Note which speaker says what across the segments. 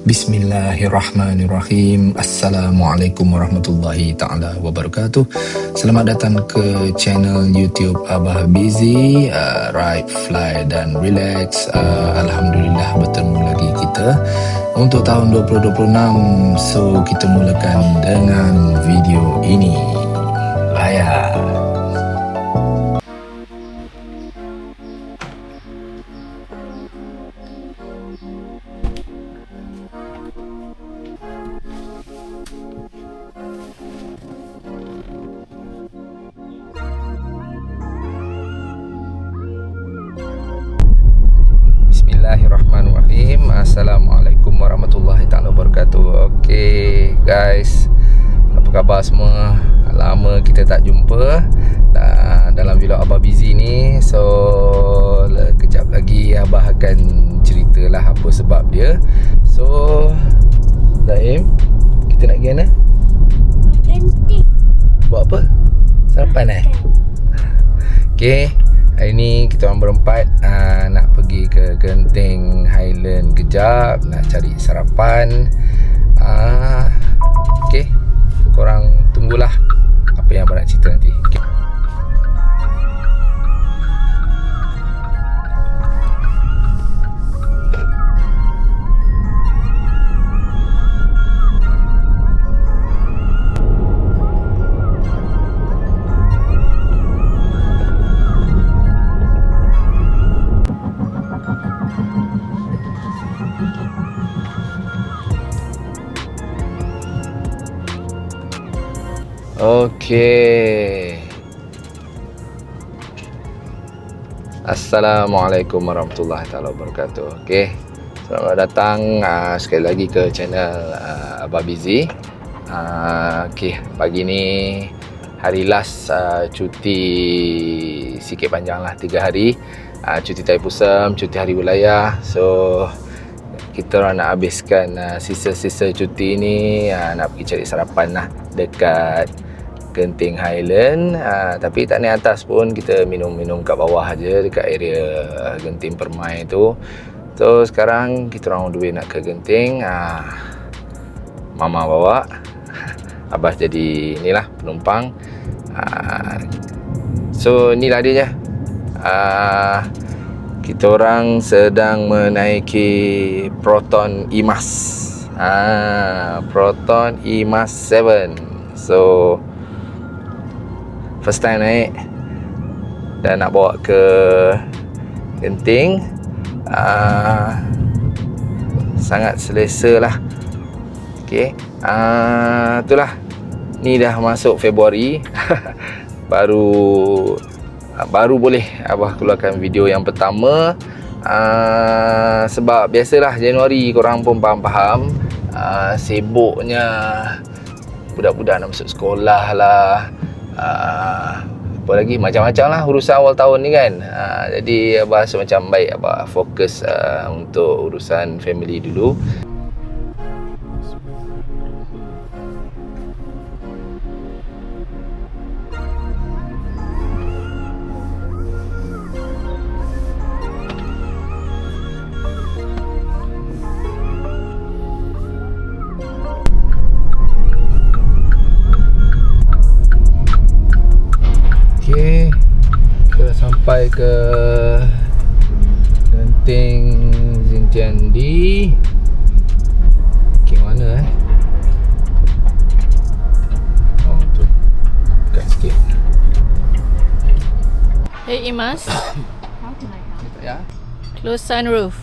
Speaker 1: Bismillahirrahmanirrahim. Assalamualaikum warahmatullahi ta'ala wabarakatuh. Selamat datang ke channel YouTube Abah Busy, Ride, Fly dan Relax. Alhamdulillah bertemu lagi kita untuk tahun 2026. So kita mulakan dengan video ini. Layar. Bismillahirrahmanirrahim. Assalamualaikum warahmatullahi ta'ala wabarakatuh. Okay guys, apa khabar semua? Lama kita tak jumpa dalam vlog Abah Busy ni. So kejap lagi Abah akan ceritalah apa sebab dia. So Daim, kita nak pergi mana?
Speaker 2: Genting.
Speaker 1: Buat apa? Sarapan Okay, hari ni kita orang berempat nak pergi ke Genting Highland kejap, nak cari sarapan. Okay, korang tunggulah apa yang abang nak cerita nanti. Okay. Okey. Assalamualaikum warahmatullahi wabarakatuh. Okey. Selamat datang sekali lagi ke channel Abah Busy. Okey, pagi ni hari last cuti sikit panjang lah, 3 hari. Cuti Taipusam, cuti hari wilayah. So kita orang nak habiskan sisa-sisa cuti ni, nak pergi cari sarapan lah dekat Genting Highland. Tapi tak naik atas pun, kita minum-minum kat bawah aja dekat area Genting Permai tu. So sekarang kita orang on the way nak ke Genting. Mama bawa, Abah jadi inilah penumpang. So inilah dia je. Kita orang sedang menaiki Proton Emas. Proton Emas 7. So first time naik dan nak bawa ke Genting. Sangat selesa lah. Okay, itulah. Ni dah masuk Februari. baru boleh Abah keluarkan video yang pertama. Sebab biasalah Januari korang pun faham-faham, sibuknya budak-budak nak masuk sekolah lah, apa lagi, macam-macam lah urusan awal tahun ni kan. Jadi Abah rasa macam baik Abah fokus untuk urusan family dulu. Kita sampai ke Genting Xintiandi. Okay, mana Oh tu, dekat sikit.
Speaker 3: Hey Imas,
Speaker 2: How can I help?
Speaker 1: Ya.
Speaker 3: close sunroof.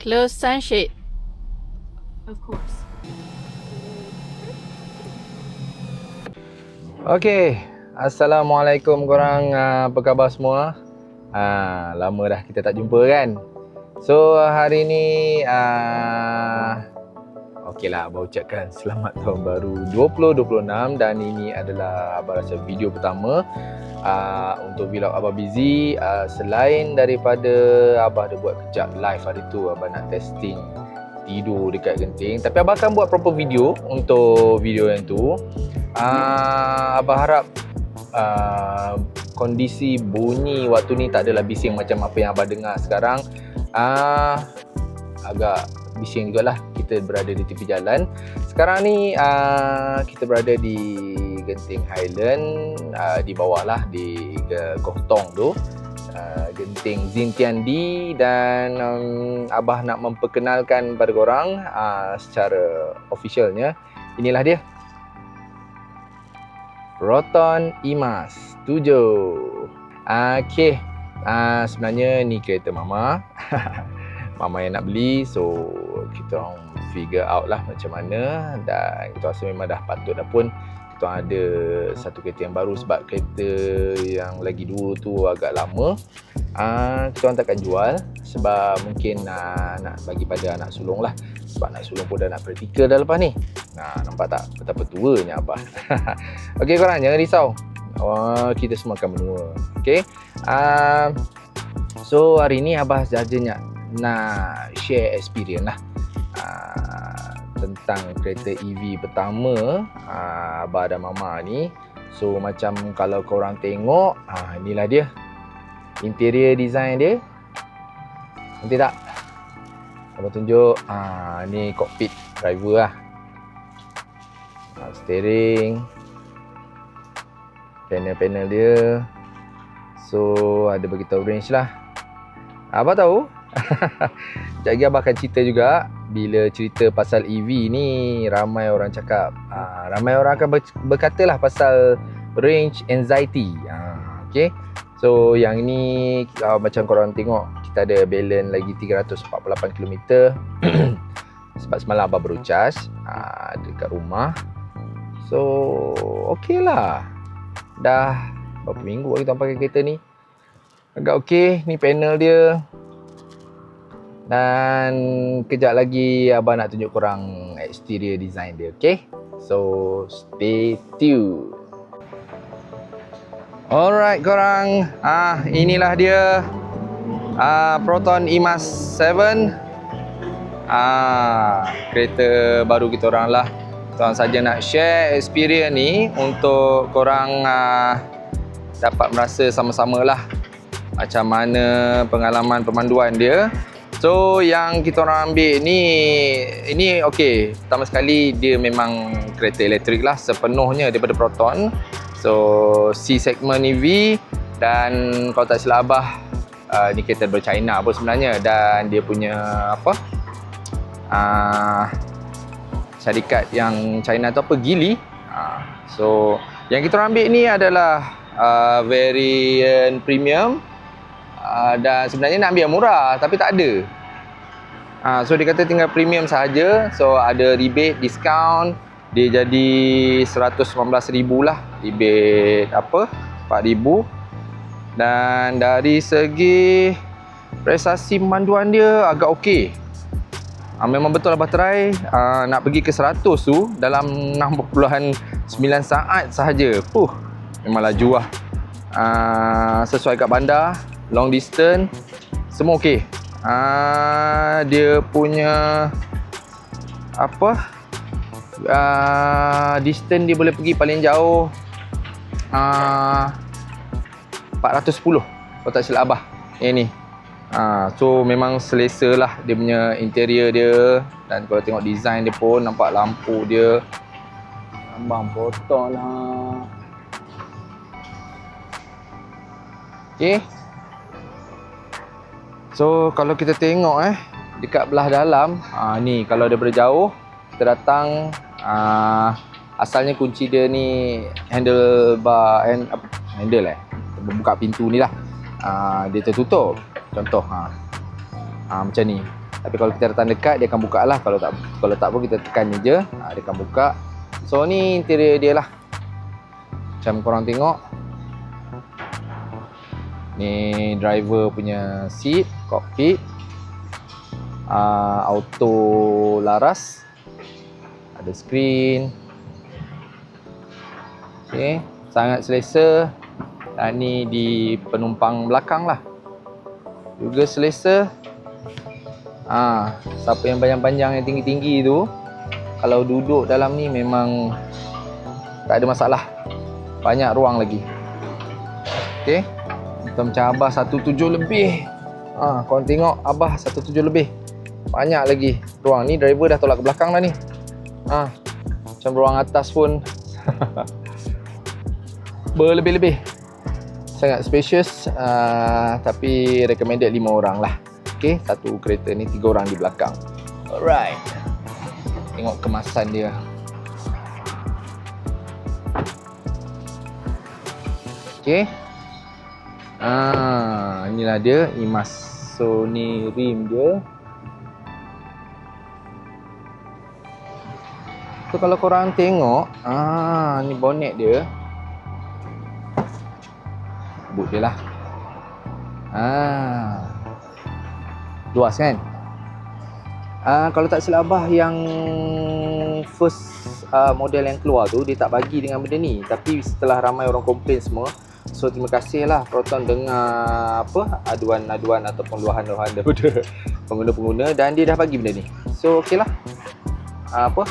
Speaker 3: Close sunshade.
Speaker 2: Of course.
Speaker 1: Okay, Assalamualaikum korang, apa khabar semua? Lama dah kita tak jumpa kan. So hari ni okey lah, Abah ucapkan selamat tahun baru 2026. Dan ini adalah Abah rasa video pertama untuk vlog Abah Busy. Selain daripada Abah ada buat kejap live hari tu, Abah nak testing tidur dekat Genting. Tapi Abah akan buat proper video untuk video yang tu. Abah harap kondisi bunyi waktu ni tak adalah bising macam apa yang abang dengar sekarang. Agak bising jugalah. Kita berada di tepi jalan. Sekarang ni kita berada di Genting Highland, di bawah lah, di Gohtong tu, Genting Xintiandi. Dan abah nak memperkenalkan pada korang secara officialnya. Inilah dia, Proton Imas 7. Okey, sebenarnya ni kereta mama. Mama yang nak beli, so kita orang figure out lah macam mana. Dan kita rasa memang dah patut dah pun kita orang ada satu kereta yang baru, sebab kereta yang lagi dua tu agak lama. Kita orang takkan jual sebab mungkin nak bagi pada anak sulung lah. Sebab anak sulung pun dah nak praktikal dah lepas ni. Nampak tak betapa tuanya abah. Okey korang, jangan risau. Kita semua akan menua. Okey. So hari ni abah sahaja nak share experience lah tentang kereta EV pertama abah dan mama ni. So macam kalau korang tengok, inilah dia interior design dia. Nanti tak abang tunjuk. Ni cockpit driver lah. Steering, panel-panel dia. So ada beritahu range lah. Abang tahu sekejap lagi abang akan cerita juga. Bila cerita pasal EV ni, ramai orang cakap, ramai orang akan berkata lah pasal range anxiety. Okay. So yang ni macam korang tengok, kita ada balance lagi 348 km. Sebab semalam abang baru charge dekat rumah. So okey lah. Dah berapa minggu kita pakai kereta ni, agak okey. Ni panel dia. Dan kejap lagi abang nak tunjuk korang exterior design dia. Okay, so stay tuned. Alright korang, inilah dia Proton Imas 7. Kereta baru kita orang lah. Kita orang saja nak share experience ni untuk korang dapat merasa sama-sama lah macam mana pengalaman pemanduan dia. So yang kita orang ambil ni, ini okey. Pertama sekali dia memang kereta elektrik lah sepenuhnya daripada Proton. So C segment EV. Dan kalau tak silap abah, ni kereta daripada China pun sebenarnya. Dan dia punya apa, syarikat yang China tu apa, Geely. So yang kita orang ambil ni adalah variant premium. Dan sebenarnya nak ambil yang murah tapi tak ada. So dia kata tinggal premium sahaja. So ada rebate, discount. Dia jadi 119,000 lah. Rebate apa, 4,000. Dan dari segi prestasi pemanduan dia agak okey. Memang betul abah try. Nak pergi ke 100 tu dalam 6.9 saat sahaja. Memang laju lah. Sesuai kat bandar, long distance, semua okey. Dia punya apa, distance dia boleh pergi paling jauh 410 kalau tak silap abah ni. So memang selesa lah dia punya interior dia. Dan kalau tengok design dia pun, nampak lampu dia abang Proton lah. Okay. So kalau kita tengok dekat belah dalam, ni kalau daripada jauh kita datang, asalnya kunci dia ni handle buka pintu ni lah, dia tertutup contoh, macam ni. Tapi kalau kita datang dekat, dia akan buka lah. Kalau tak pun kita tekan je, dia akan buka. So ni interior dia lah, macam korang tengok. Ni driver punya seat, cockpit, auto laras, ada screen. Okay, sangat selesa. Dan ni di penumpang belakang lah, juga selesa. Siapa yang panjang-panjang, yang tinggi-tinggi tu, kalau duduk dalam ni memang tak ada masalah. Banyak ruang lagi. Okey. Kita macam Abah 17 lebih. Korang tengok Abah 17 lebih. Banyak lagi ruang ni. Driver dah tolak ke belakang dah ni. Macam ruang atas pun berlebih-lebih. Sangat spacious, tapi recommended 5 orang lah. Okey, satu kereta ni 3 orang di belakang. Alright. Tengok kemasan dia. Okey. Inilah dia IMAS Sony rim dia. So kalau korang tengok, ni bonnet dia. Boot dia lah. Luas kan? Kalau tak silap Abah, yang first model yang keluar tu dia tak bagi dengan benda ni. Tapi setelah ramai orang komplain semua, so terima kasih lah Proton dengar aduan-aduan ataupun luahan-luahan daripada pengguna-pengguna, dan dia dah bagi benda ni. So okey lah.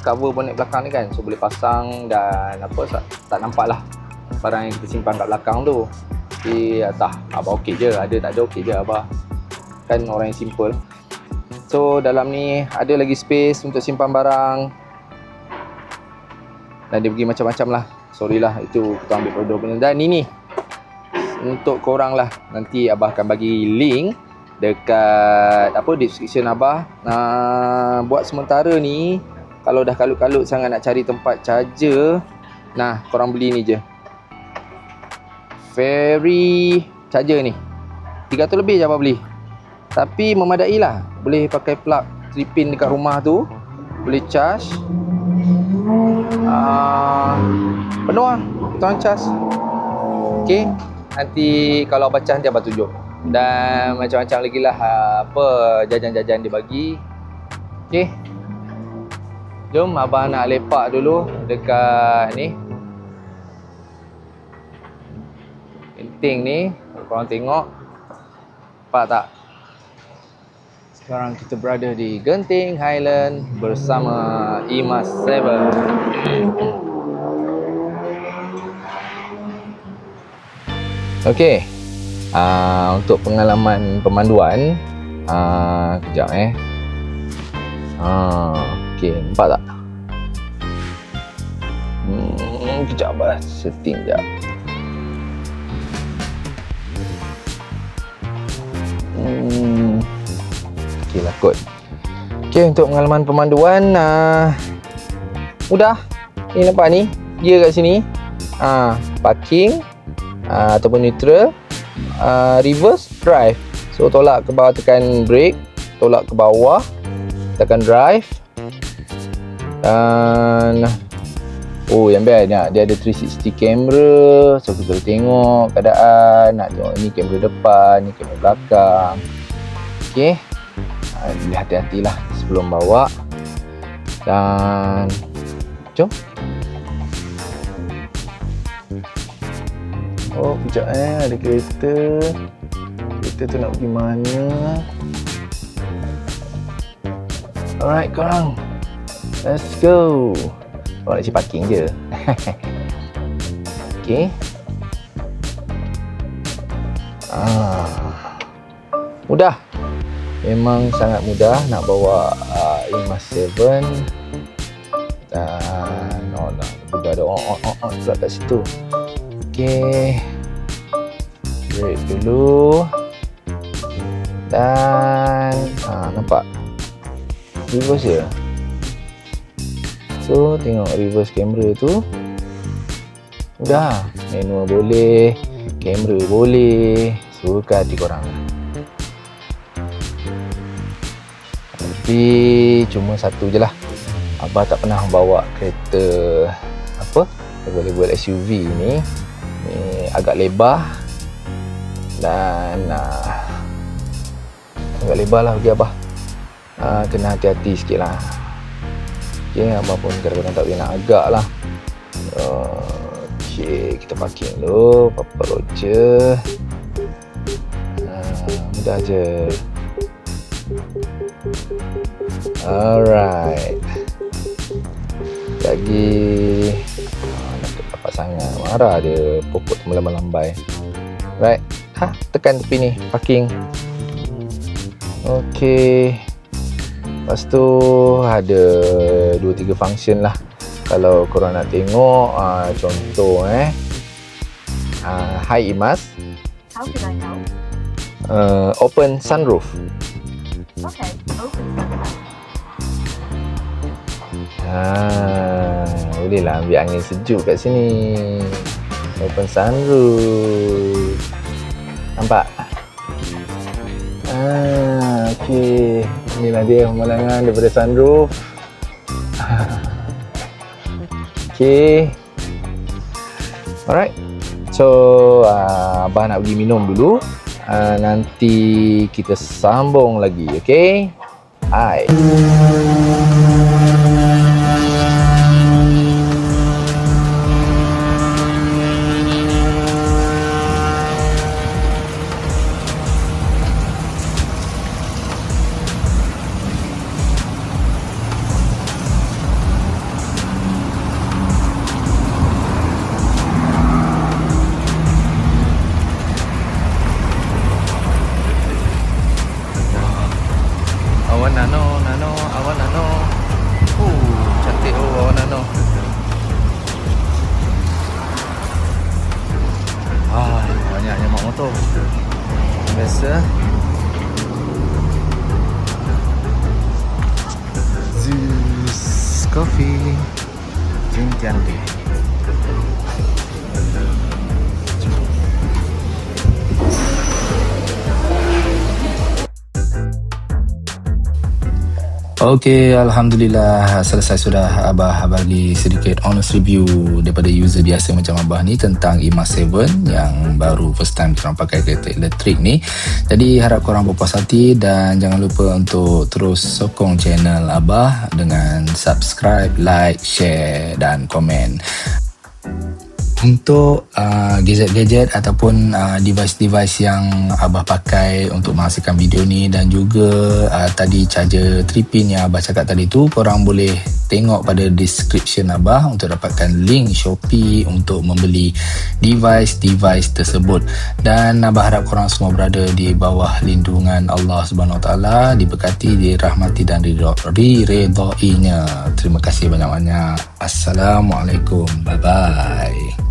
Speaker 1: Cover bonnet belakang ni kan, so boleh pasang dan tak nampak lah barang yang kita simpan kat belakang tu. Tapi entah, Abah okey je, ada tak ada okey je Abah. Kan orang yang simple. So dalam ni ada lagi space untuk simpan barang. Dan dia pergi macam-macam lah. Sorry lah, itu kita ambil produk punya. Dan ini untuk korang lah, nanti Abah akan bagi link dekat description Abah. Buat sementara ni, kalau dah kalut-kalut sangat nak cari tempat charger, korang beli ni je, Fairy charger ni. 300 lebih je Abah beli. Tapi memadai lah. Boleh pakai plug 3 pin dekat rumah tu, boleh charge. Penuh lah, tuan charge. Okay, nanti kalau Abah charge nanti Abah tunjuk. Dan macam-macam lagi lah jajan-jajan dia bagi. Okay, jom Abah nak lepak dulu dekat ni genting ni. Korang tengok, nampak tak? Sekarang kita berada di Genting Highland bersama IMAS 7. Okey. Untuk pengalaman pemanduan, kejap okey, nampak tak? Kejap Abah setting jap. Okey lah kot. Okey, untuk pengalaman pemanduan, mudah. Ni nampak ni, gear kat sini. Parking ataupun neutral, reverse, drive. So tolak ke bawah tekan brake, tolak ke bawah tekan drive. Dan yang bestnya, dia ada 360 kamera. So kita boleh tengok keadaan, nak tengok ni kamera depan, ni kamera belakang. Okey, hati-hatilah sebelum bawa. Dan jom. Kejap ada kereta. Kereta tu nak pergi mana? Alright korang, let's go. Korang nak isi parking je. Okay. Mudah. Memang sangat mudah nak bawa IMAS 7. Dan dah ada on pula kat situ. Okay, brake dulu. Dan nampak reverse je. So tengok reverse kamera tu, mudah. Manual boleh, kamera boleh, suka hati korang. Tapi cuma satu je lah, Abah tak pernah bawa kereta level SUV ni agak lebar. Dan agak lebar lah bagi Abah. Kena hati-hati sikit lah. Okay, Abah pun kadang-kadang tak boleh nak agak lah. Okay, kita parking dulu, Papa Roger. Mudah je. Alright. Lagi nak dapat sangat, marah dia, pokok tu melambai-lambai. Right. Tekan tepi ni, parking. Okey. Lepas tu ada 2-3 function lah. Kalau korang nak tengok, contoh Hi Imas.
Speaker 2: How can I help?
Speaker 1: Open sunroof.
Speaker 2: Okay, open sunroof.
Speaker 1: Boleh lah ambil angin sejuk kat sini. Open sunroof. Nampak? Okey. Inilah dia pemandangan daripada sunroof. Okey. Alright. So, Abah nak pergi minum dulu. Nanti kita sambung lagi. Okey? Hai. Awan nano, awan nano. Cantik awan nano. Banyaknya mak motor. Biasa. Zeus Coffee. Cantik.
Speaker 4: Okey, Alhamdulillah selesai sudah. Abah bagi sedikit honest review daripada user biasa macam Abah ni tentang Imas 7 yang baru first time korang pakai kereta elektrik ni. Jadi harap korang berpuas hati dan jangan lupa untuk terus sokong channel Abah dengan subscribe, like, share dan komen. Untuk gadget-gadget ataupun device-device yang Abah pakai untuk menghasilkan video ni dan juga tadi charger 3-pin yang Abah cakap tadi tu, korang boleh tengok pada description Abah untuk dapatkan link Shopee untuk membeli device-device tersebut. Dan Abah harap korang semua berada di bawah lindungan Allah Subhanahu Wa Taala, diberkati, dirahmati dan diredainya. Terima kasih banyak-banyak. Assalamualaikum. Bye-bye.